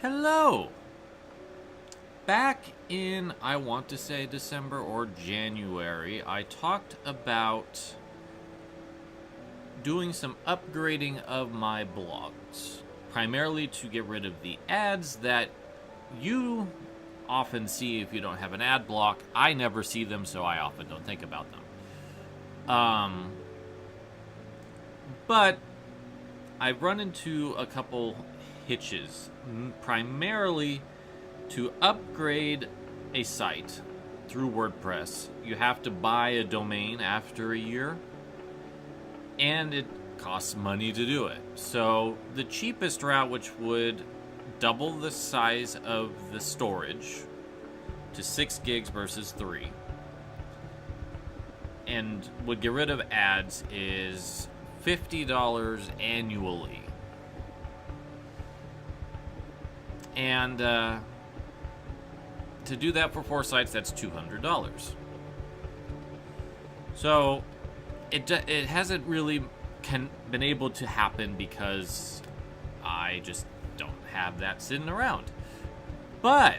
Hello! Back in, I want to say December or January, I talked about doing some upgrading of my blogs, primarily to get rid of the ads that you often see if you don't have an ad block. I never see them, so I often don't think about them. But I've run into a couple hitches, primarily to upgrade a site through WordPress. You have to buy a domain after a year, and it costs money to do it. So the cheapest route, which would double the size of the storage to 6 gigs versus 3, and would get rid of ads, is $50 annually. And to do that for 4 sites, that's $200. So it hasn't really been able to happen because I just don't have that sitting around. But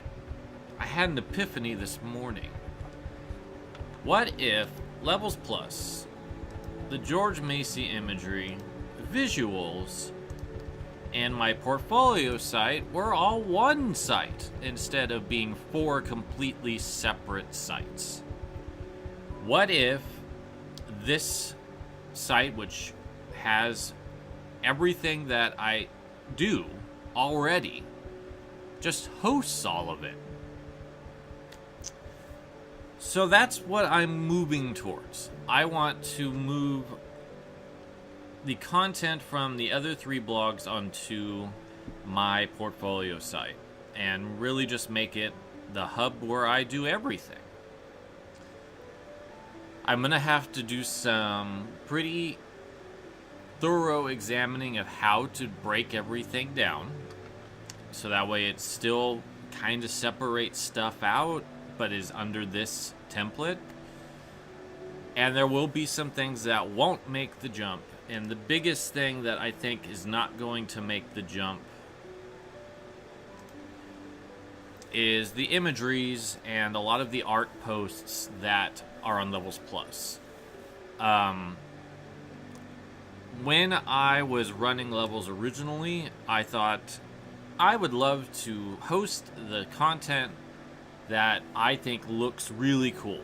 I had an epiphany this morning. What if Levels Plus, the George Macy imagery, visuals, and my portfolio site were all one site instead of being 4 completely separate sites? What if this site, which has everything that I do already, just hosts all of it? So that's what I'm moving towards. I want to move the content from the other 3 blogs onto my portfolio site and really just make it the hub where I do everything. I'm going to have to do some pretty thorough examining of how to break everything down, so that way it still kind of separates stuff out but is under this template. And there will be some things that won't make the jump. And the biggest thing that I think is not going to make the jump is the imageries and a lot of the art posts that are on Levels Plus. When I was running Levels originally, I thought I would love to host the content that I think looks really cool.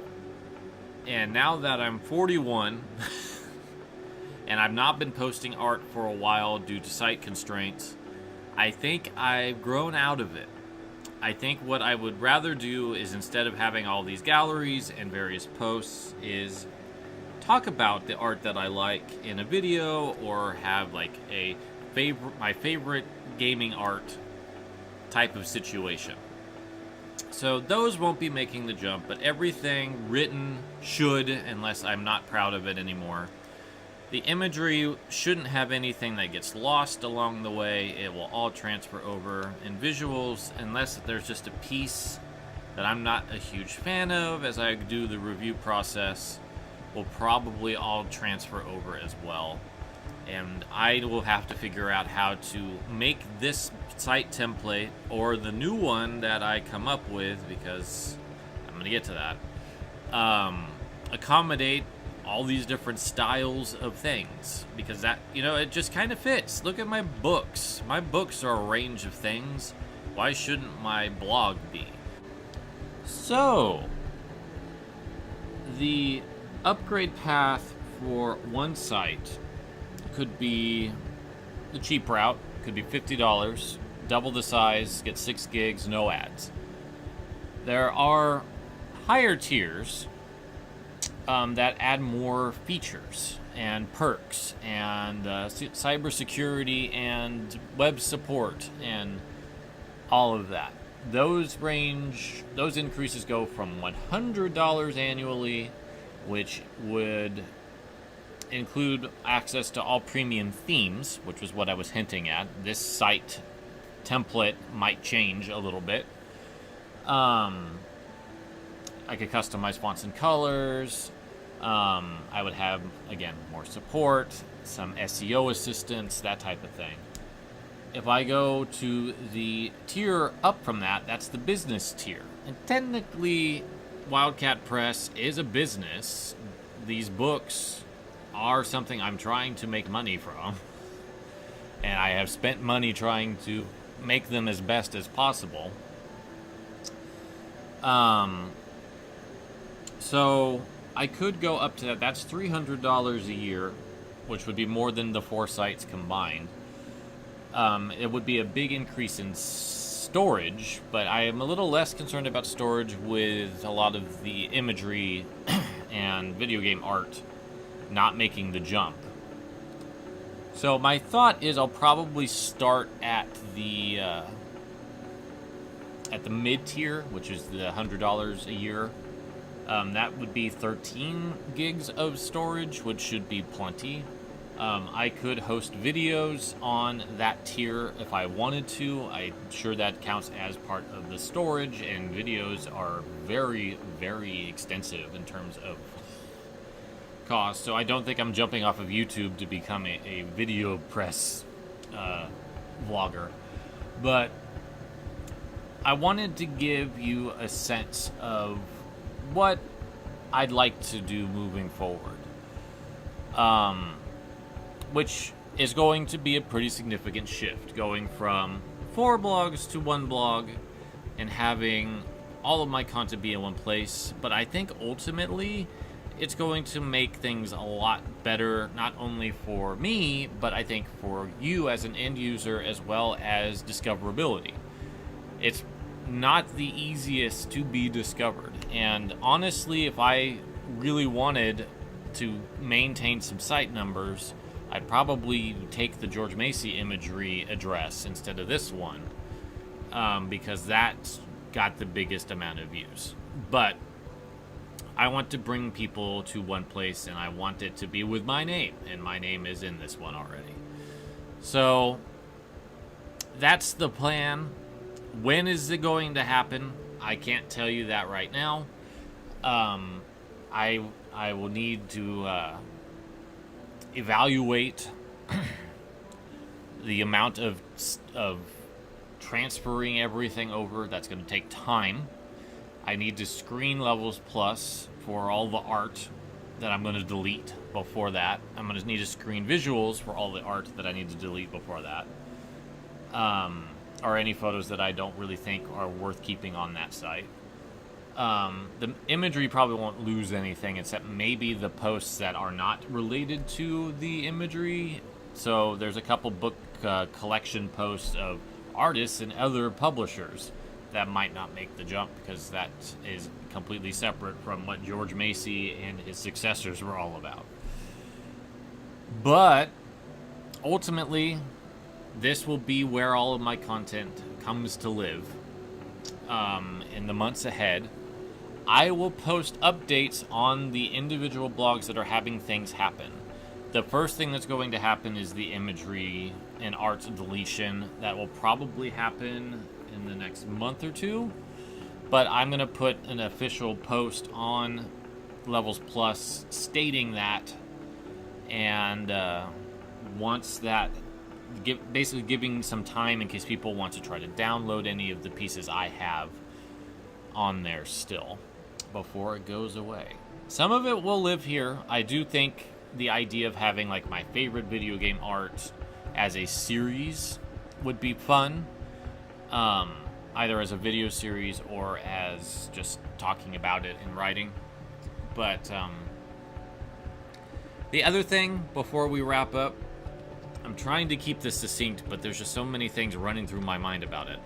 And now that I'm 41 and I've not been posting art for a while due to site constraints, I think I've grown out of it. I think what I would rather do is, instead of having all these galleries and various posts, is talk about the art that I like in a video, or have like my favorite gaming art type of situation. So those won't be making the jump, but everything written should, unless I'm not proud of it anymore. The imagery shouldn't have anything that gets lost along the way. It will all transfer over. And visuals, unless there's just a piece that I'm not a huge fan of as I do the review process, will probably all transfer over as well. And I will have to figure out how to make this site template, or the new one that I come up with, because I'm going to get to that, accommodate all these different styles of things, because that, it just kind of fits. Look at my books. My books are a range of things. Why shouldn't my blog be? So, the upgrade path for one site could be the cheap route. Could be $50, double the size, get 6 gigs, no ads. There are higher tiers that add more features and perks and cybersecurity and web support and all of that. Those increases go from $100 annually, which would include access to all premium themes, which was what I was hinting at. This site template might change a little bit. I could customize fonts and colors. I would have, again, more support, some SEO assistance, that type of thing. if I go to the tier up from that, that's the business tier. And technically, Wildcat Press is a business. These books are something I'm trying to make money from. And I have spent money trying to make them as best as possible. So I could go up to that. That's $300 a year, which would be more than the 4 sites combined. It would be a big increase in storage, but I am a little less concerned about storage with a lot of the imagery and video game art not making the jump. So my thought is I'll probably start at the mid tier, which is the $100 a year. That would be 13 gigs of storage, which should be plenty. I could host videos on that tier if I wanted to. I'm sure that counts as part of the storage, and videos are very, very extensive in terms of cost. So I don't think I'm jumping off of YouTube to become a video press vlogger. But I wanted to give you a sense of what I'd like to do moving forward. Which is going to be a pretty significant shift, going from 4 blogs to 1 blog and having all of my content be in one place. But I think ultimately it's going to make things a lot better, not only for me, but I think for you as an end user as well as discoverability. It's not the easiest to be discovered, and honestly, if I really wanted to maintain some site numbers, I'd probably take the George Macy imagery address instead of this one, because that's got the biggest amount of views. But I want to bring people to one place, and I want it to be with my name, and my name is in this one already. So that's the plan. When is it going to happen? I can't tell you that right now. I will need to evaluate the amount of transferring everything over. That's going to take time. I need to screen Levels Plus for all the art that I'm going to delete before that. I'm going to need to screen visuals for all the art that I need to delete before that. Or any photos that I don't really think are worth keeping on that site. The imagery probably won't lose anything except maybe the posts that are not related to the imagery. So there's a couple book collection posts of artists and other publishers that might not make the jump, because that is completely separate from what George Macy and his successors were all about. But ultimately, this will be where all of my content comes to live in the months ahead. I will post updates on the individual blogs that are having things happen. The first thing that's going to happen is the imagery and art deletion. That will probably happen in the next month or two. But I'm going to put an official post on Levels Plus stating that. And once that, basically giving some time in case people want to try to download any of the pieces I have on there still before it goes away. Some of it will live here. I do think the idea of having like my favorite video game art as a series would be fun, either as a video series or as just talking about it in writing. But the other thing before we wrap up, I'm trying to keep this succinct, but there's just so many things running through my mind about it.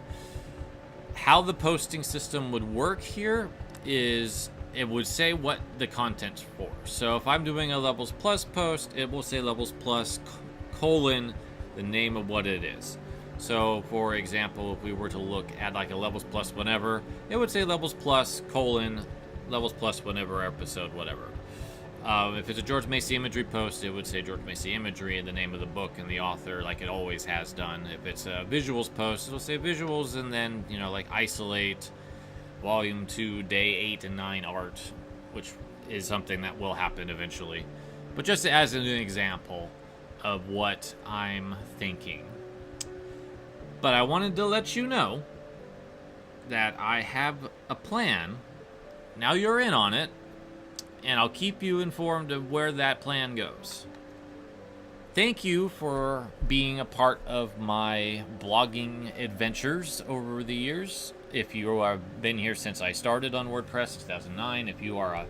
How the posting system would work here is it would say what the content's for. So if I'm doing a Levels Plus post, it will say Levels Plus : the name of what it is. So for example, if we were to look at like a Levels Plus whenever, it would say Levels Plus : Levels Plus whenever episode whatever. If it's a George Macy imagery post, it would say George Macy imagery and the name of the book and the author, like it always has done. If it's a visuals post, it'll say visuals and then, like Isolate, Volume 2, Day 8 and 9 art, which is something that will happen eventually. But just as an example of what I'm thinking. But I wanted to let you know that I have a plan. Now you're in on it, and I'll keep you informed of where that plan goes. Thank you for being a part of my blogging adventures over the years. If you have been here since I started on WordPress 2009, if you are a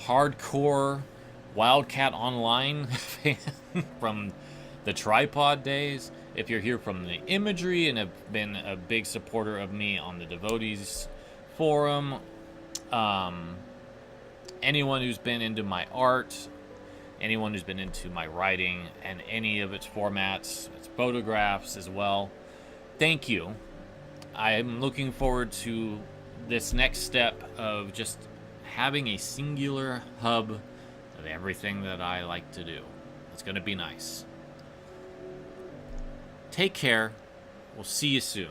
hardcore Wildcat Online fan from the tripod days, if you're here from the imagery and have been a big supporter of me on the Devotees forum, anyone who's been into my art, anyone who's been into my writing and any of its formats, its photographs as well, thank you. I'm looking forward to this next step of just having a singular hub of everything that I like to do. It's going to be nice. Take care. We'll see you soon.